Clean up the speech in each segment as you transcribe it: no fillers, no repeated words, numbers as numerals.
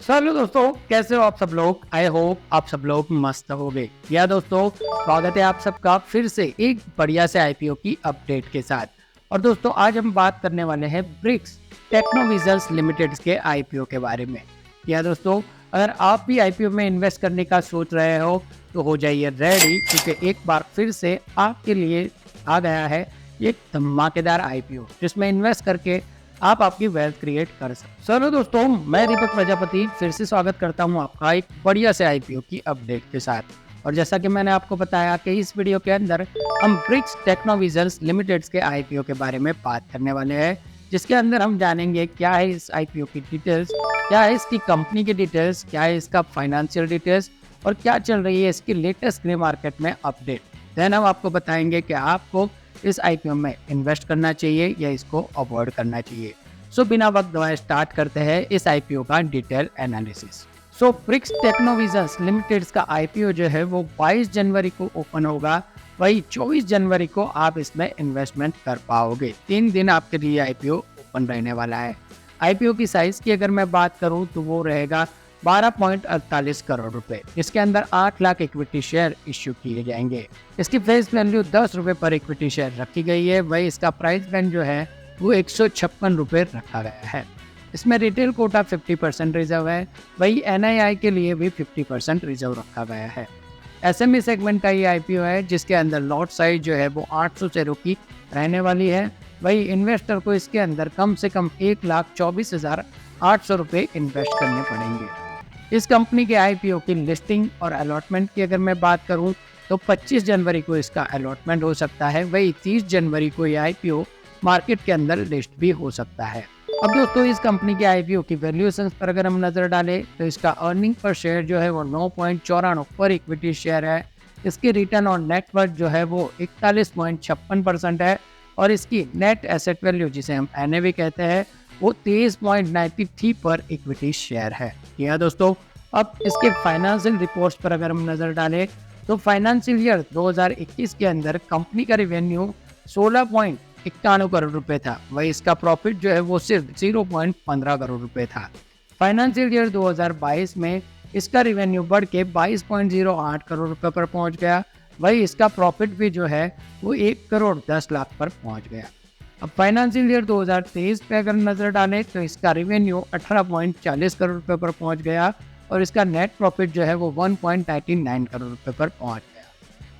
Hello दोस्तों, कैसे हो आप सब लोग। आई होप आप सब लोग मस्त होगे। या दोस्तों, स्वागत है आप सबका फिर से एक बढ़िया से आईपीओ की अपडेट के साथ। और दोस्तों, आज हम बात करने वाले हैं ब्रिक्स टेक्नोविजन्स लिमिटेड के आईपीओ के बारे में। या दोस्तों, अगर आप भी आईपीओ में इन्वेस्ट करने का सोच रहे हो तो हो जाइए रेडी, क्योंकि एक बार फिर से आपके लिए आ गया है एक धमाकेदार आईपीओ जिसमें इन्वेस्ट करके आप आपकी वेल्थ क्रिएट कर सकते। चलो दोस्तों, मैं दीपक प्रजापति फिर से स्वागत करता हूं आपका एक बढ़िया से आईपीओ की अपडेट के साथ। और जैसा कि मैंने आपको बताया कि इस वीडियो के अंदर हम ब्रिक्स टेक्नोविजन्स लिमिटेड के आईपीओ के बारे में बात करने वाले हैं, जिसके अंदर हम जानेंगे क्या है इस आईपीओ की डिटेल्स, क्या है इसकी कंपनी की डिटेल्स, क्या है इसका फाइनेंशियल डिटेल्स और क्या चल रही है इसकी लेटेस्ट ग्रे मार्केट में अपडेट। देन हम आपको बताएंगे कि आपको इस आईपीओ में इन्वेस्ट करना चाहिए या इसको अवॉइड करना चाहिए। सो बिना वक्त गवाए स्टार्ट करते हैं इस आईपीओ का डिटेल एनालिसिस। सो ब्रिक्स टेक्नोविजन्स लिमिटेड का आईपीओ जो है वो 22 जनवरी को ओपन होगा। वही 24 जनवरी को आप इसमें इन्वेस्टमेंट कर पाओगे। 3 दिन आपके लिए आईपीओ ओपन रहने वाला है। आईपीओ की साइज की अगर मैं बात करूं तो वो रहेगा 12.48 करोड़ रुपए। इसके अंदर 8 लाख इक्विटी शेयर इश्यू किए जाएंगे। इसकी फेस वैल्यू 10 रुपए पर इक्विटी शेयर रखी गई है। वही इसका प्राइस बैंड जो है वो 156 रुपए रखा गया है। इसमें रिटेल कोटा 50% रिजर्व है। वही एनआईआई के लिए भी 50% रिजर्व रखा गया है। एसएमई सेगमेंट का ये आईपीओ है जिसके अंदर लॉट साइज जो है वो 800 शेयरों की रहने वाली है। वही इन्वेस्टर को इसके अंदर कम से कम 1,24,800 रुपये इन्वेस्ट करने पड़ेंगे। इस कंपनी के आईपीओ की लिस्टिंग और अलॉटमेंट की अगर मैं बात करूं तो 25 जनवरी को इसका अलॉटमेंट हो सकता है। वही 30 जनवरी को ये आईपीओ मार्केट के अंदर लिस्ट भी हो सकता है। अब दोस्तों, इस कंपनी के आईपीओ की वैल्यूएशन पर अगर हम नजर डालें तो इसका अर्निंग पर शेयर जो है वो 9.94 पर इक्विटी शेयर है। इसकी रिटर्न ऑन नेटवर्थ जो है वो 41.56% है। और इसकी नेट एसेट वैल्यू जिसे हम एनएवी कहते हैं वो 23.93 पर इक्विटी शेयर है। यह दोस्तों, अब इसके फाइनेंशियल रिपोर्ट्स पर अगर हम नजर डालें तो फाइनेंशियल ईयर 2021 के अंदर कंपनी का रेवेन्यू 16.91 करोड़ रुपए था। वही इसका प्रॉफिट जो है वो सिर्फ 0.15 करोड़ रुपए था। फाइनेंशियल ईयर 2022 में इसका रेवेन्यू बढ़ के 22.08 करोड़ रुपए पर पहुंच गया। वही इसका प्रॉफिट भी जो है वो 1 करोड़ 10 लाख पर पहुंच गया। अब फाइनेंशियल ईयर 2023 पे अगर नजर डालें तो इसका रेवेन्यू 18.40 करोड़ रुपए पर पहुंच गया और इसका नेट प्रॉफिट जो है वो 1.99 करोड़ रुपए पर पहुंच गया।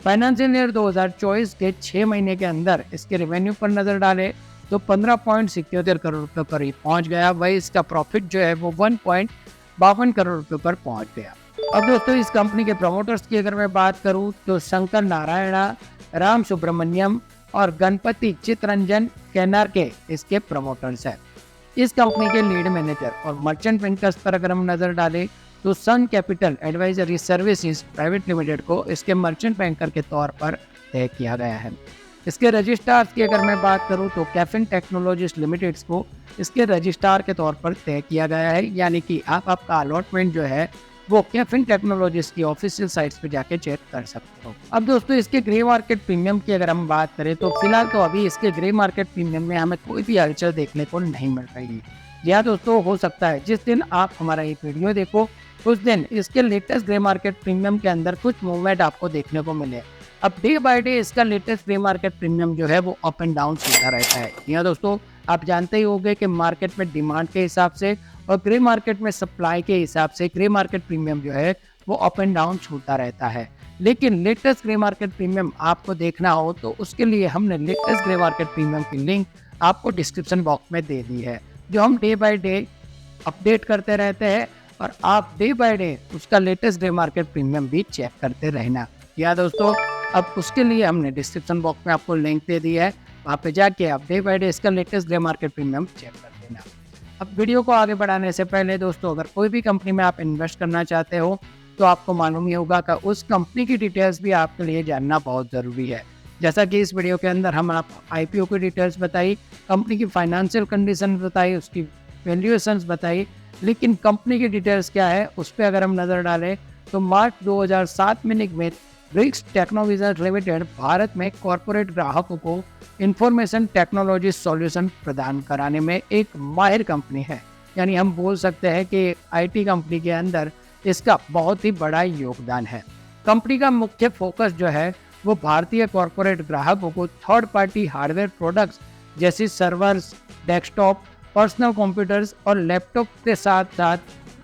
फाइनेंशियल ईयर 2024 के 6 महीने के अंदर इसके रेवेन्यू पर नजर डालें तो 15.77 करोड़ रुपए पर ही पहुंच गया। वही इसका प्रॉफिट जो है वो 1.52 करोड़ रुपए पर पहुंच गया। अब दोस्तों, इस कंपनी के प्रमोटर्स की अगर मैं बात करूं तो शंकर नारायणा, राम सुब्रमण्यम और गणपति चितरंजन केनारके इसके प्रमोटर्स हैं। इस कंपनी के लीड मैनेजर और मर्चेंट बैंकर्स पर अगर हम नजर डालें तो Sun Capital Advisory Services Private Limited को इसके मर्चेंट बैंकर के तौर पर तय किया गया है। इसके रजिस्ट्रार की अगर मैं बात करूं तो कैफिन टेक्नोलॉजीज लिमिटेड को इसके रजिस्ट्रार के तौर पर तय किया गया है। यानी कि आप आपका अलॉटमेंट जो है वो कैफिन टेक्नोलॉजीज की ऑफिशियल साइट्स पे जाके चेक कर सकते हो। अब दोस्तों, इसके ग्रे मार्केट प्रीमियम की अगर हम बात करें तो फिलहाल तो अभी इसके ग्रे मार्केट प्रीमियम में हमें कोई भी हलचल देखने को नहीं मिल रही। या दोस्तों, हो सकता है जिस दिन आप हमारा ये वीडियो देखो उस दिन इसके लेटेस्ट ग्रे मार्केट प्रीमियम के अंदर कुछ मूवमेंट आपको देखने को मिले। अब डे बाय डे इसका लेटेस्ट ग्रे मार्केट प्रीमियम जो है वो अप एंड डाउन होता रहता है। यहाँ दोस्तों, आप जानते ही होंगे कि मार्केट में डिमांड के हिसाब से और ग्रे मार्केट में सप्लाई के हिसाब से ग्रे मार्केट प्रीमियम जो है वो अप एंड डाउन होता रहता है। लेकिन लेटेस्ट ग्रे मार्केट प्रीमियम आपको देखना हो तो उसके लिए हमने लेटेस्ट ग्रे मार्केट प्रीमियम की लिंक आपको डिस्क्रिप्शन बॉक्स में दे दी है, जो हम डे बाय डे अपडेट करते रहते हैं और आप डे बाय डे उसका लेटेस्ट ग्रे मार्केट प्रीमियम भी चेक करते रहना। या दोस्तों, अब उसके लिए हमने डिस्क्रिप्शन बॉक्स में आपको लिंक दे दी है, वहाँ पे जाके आप डे बाय डे इसका latest grey market premium check कर देना। अब वीडियो को आगे बढ़ाने से पहले दोस्तों, अगर कोई भी कंपनी में आप इन्वेस्ट करना चाहते हो तो आपको मालूम ही होगा कि उस कंपनी की डिटेल्स भी आपके लिए जानना बहुत ज़रूरी है। जैसा कि इस वीडियो के अंदर हम आप आईपीओ की डिटेल्स बताई, कंपनी की फाइनेंशियल कंडीशन बताई, उसकी वैल्यूएशंस बताई, लेकिन कंपनी की डिटेल्स क्या है उस पर अगर हम नज़र डालें तो मार्च 2007 में निगमित ब्रिक्स टेक्नोविजन्स लिमिटेड भारत में कॉरपोरेट ग्राहकों को इंफॉर्मेशन टेक्नोलॉजी सॉल्यूशन प्रदान कराने में एक माहिर कंपनी है। यानी हम बोल सकते हैं कि आईटी कंपनी के अंदर इसका बहुत ही बड़ा योगदान है। कंपनी का मुख्य फोकस जो है वो भारतीय कॉरपोरेट ग्राहकों को थर्ड पार्टी हार्डवेयर प्रोडक्ट्स जैसे सर्वर्स, डेस्कटॉप, पर्सनल कंप्यूटर्स और लैपटॉप के साथ साथ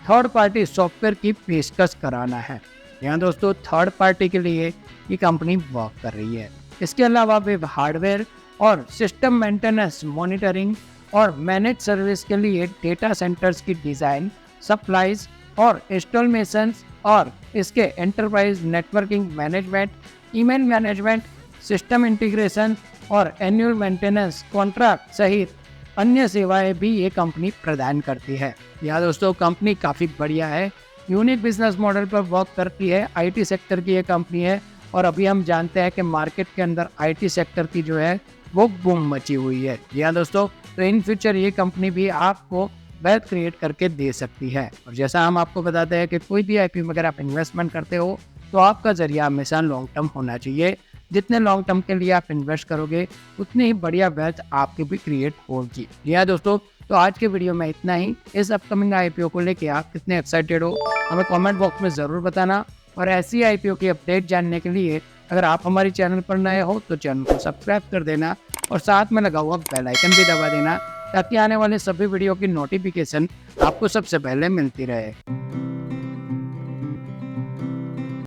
थर्ड पार्टी सॉफ्टवेयर की पेशकश कराना है। यहाँ दोस्तों थर्ड पार्टी के लिए ये कंपनी वर्क कर रही है। इसके अलावा वे हार्डवेयर और सिस्टम मेंटेनेंस, मॉनिटरिंग और मैनेज सर्विस के लिए डेटा सेंटर्स की डिज़ाइन, सप्लाईज और इंस्टॉलेशन और इसके enterprise networking management, email management, system integration और एनुअल मेंटेनेंस कॉन्ट्रैक्ट सहित अन्य सेवाएं भी ये कंपनी प्रदान करती है। यह दोस्तों कंपनी काफ़ी बढ़िया है, यूनिक बिजनेस मॉडल पर वर्क करती है। आईटी सेक्टर की ये कंपनी है और अभी हम जानते हैं कि मार्केट के अंदर आईटी सेक्टर की जो है वो बूम मची हुई है। जी हाँ दोस्तों, तो इन फ्यूचर ये कंपनी भी आपको वेल्थ क्रिएट करके दे सकती है। और जैसा हम आपको बताते हैं कि कोई भी आईपी में अगर आप इन्वेस्टमेंट करते हो तो आपका जरिया हमेशा लॉन्ग टर्म होना चाहिए। जितने लॉन्ग टर्म के लिए आप इन्वेस्ट करोगे उतनी ही बढ़िया वेल्थ आपकी भी क्रिएट होगी। जी हाँ दोस्तों, तो आज के वीडियो में इतना ही। इस अपकमिंग आईपीओ को लेके आप कितने एक्साइटेड हो हमें कमेंट बॉक्स में ज़रूर बताना। और ऐसी आईपीओ की अपडेट जानने के लिए अगर आप हमारे चैनल पर नए हो तो चैनल को सब्सक्राइब कर देना और साथ में लगा हुआ बेल आइकन भी दबा देना ताकि आने वाले सभी वीडियो की नोटिफिकेशन आपको सबसे पहले मिलती रहे।